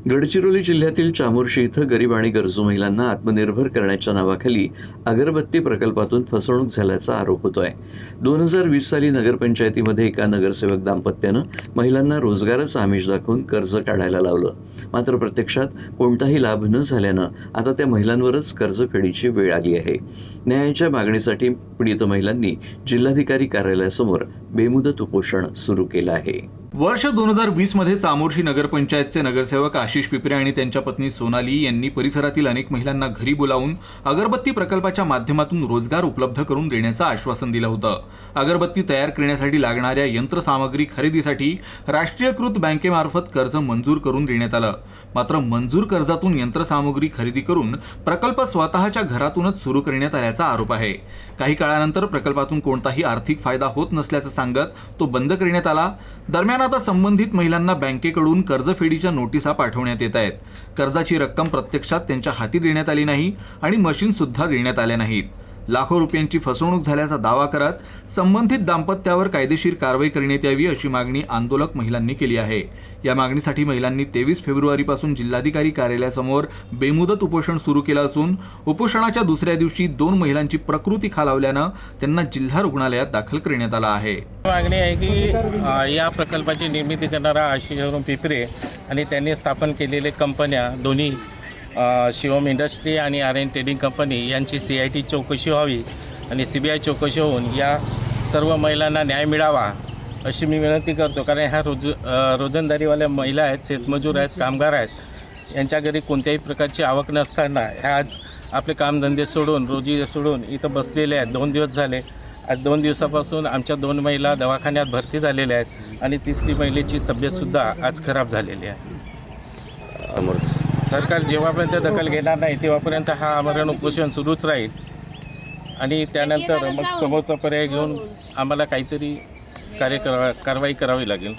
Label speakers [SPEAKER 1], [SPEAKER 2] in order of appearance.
[SPEAKER 1] गडचिरोली जिल्ह्यातील चामोर्शी इथं गरीब आणि गरजू महिलांना आत्मनिर्भर करण्याच्या नावाखाली अगरबत्ती प्रकल्पातून फसवणूक झाल्याचा आरोप होतोय। 2020 साली नगरपंचायतीमध्ये एका नगरसेवक दाम्पत्यानं महिलांना रोजगाराचं आमिष दाखवून कर्ज काढायला लावलं, मात्र प्रत्यक्षात कोणताही लाभ न झाल्यानं आता त्या महिलांवरच कर्जफेडीची वेळ आली आहे। न्यायाच्या मागणीसाठी पीडित महिलांनी जिल्हाधिकारी कार्यालयासमोर बेमुदत उपोषण सुरू केलं आहे।
[SPEAKER 2] वर्ष 2020 मध्ये चामोर्शी नगरपंचायतचे नगरसेवक आशिष पिपरे आणि त्यांच्या पत्नी सोनाली यांनी परिसरातील अनेक महिलांना घरी बोलावून अगरबत्ती प्रकल्पाच्या माध्यमातून रोजगार उपलब्ध करून देण्याचं आश्वासन दिलं होतं। अगरबत्ती तयार करण्यासाठी लागणाऱ्या यंत्रसामग्री खरेदीसाठी राष्ट्रीयकृत बँकेमार्फत कर्ज मंजूर करून देण्यात आलं, मात्र मंजूर कर्जातून यंत्रसामग्री खरेदी करून प्रकल्प स्वतःच्या घरातूनच सुरू करण्यात आल्याचा आरोप आहे। काही काळानंतर प्रकल्पातून कोणताही आर्थिक फायदा होत नसल्याचं सांगत तो बंद करण्यात आला। दरम्यान आता संबंधित महिलांना बँकेकडून कर्जफेडीच्या नोटिसा पाठवण्यात येत आहेत। कर्जाची रक्कम प्रत्यक्षात त्यांच्या हाती देण्यात आली नाही आणि मशीन सुद्धा देण्यात आले नाहीत। लाखो रुपयांची फसवणूक झाल्याचा दावा करत संबंधित दाम्पत्यावर कायदेशीर कारवाई करण्यात यावी अशी मागणी आंदोलक महिलांनी केली आहे। या मागणीसाठी महिलांनी 23 फेब्रुवारीपासून जिल्हाधिकारी कार्यालयासमोर बेमुदत उपोषण सुरू केलं असून उपोषणाच्या दुसऱ्या दिवशी 2 महिलांची प्रकृती खालावल्यानं त्यांना जिल्हा रुग्णालयात दाखल करण्यात आलं आहे।
[SPEAKER 3] मागणी आहे की या प्रकल्पाची निर्मिती करणारा आशिष पिपरे आणि त्यांनी स्थापन केलेले कंपन्या दोन्ही शिवम इंडस्ट्री आणि आर.एन. ट्रेडिंग कंपनी यांची CIT चौकशी व्हावी आणि CBI चौकशी होऊन या सर्व महिलांना न्याय मिळावा अशी मी विनंती करतो। कारण ह्या रोजंदारीवाल्या महिला आहेत, शेतमजूर आहेत, कामगार आहेत, यांच्या घरी कोणत्याही प्रकारची आवक नसताना ह्या आज आपले कामधंदे सोडून रोजी सोडून इथं बसलेले आहेत। 2 दिवस झाले। आज 2 दिवसापासून आमच्या 2 महिला दवाखान्यात भरती झालेल्या आहेत आणि तिसरी महिलेची तब्येतसुद्धा आज खराब झालेली आहे। सरकार जेव्हापर्यंत दखल घेणार नाही तेव्हापर्यंत हा आमरण उपोषण सुरूच राहील आणि त्यानंतर मग समोरचा पर्याय घेऊन आम्हाला काहीतरी कारवाई करावी लागेल।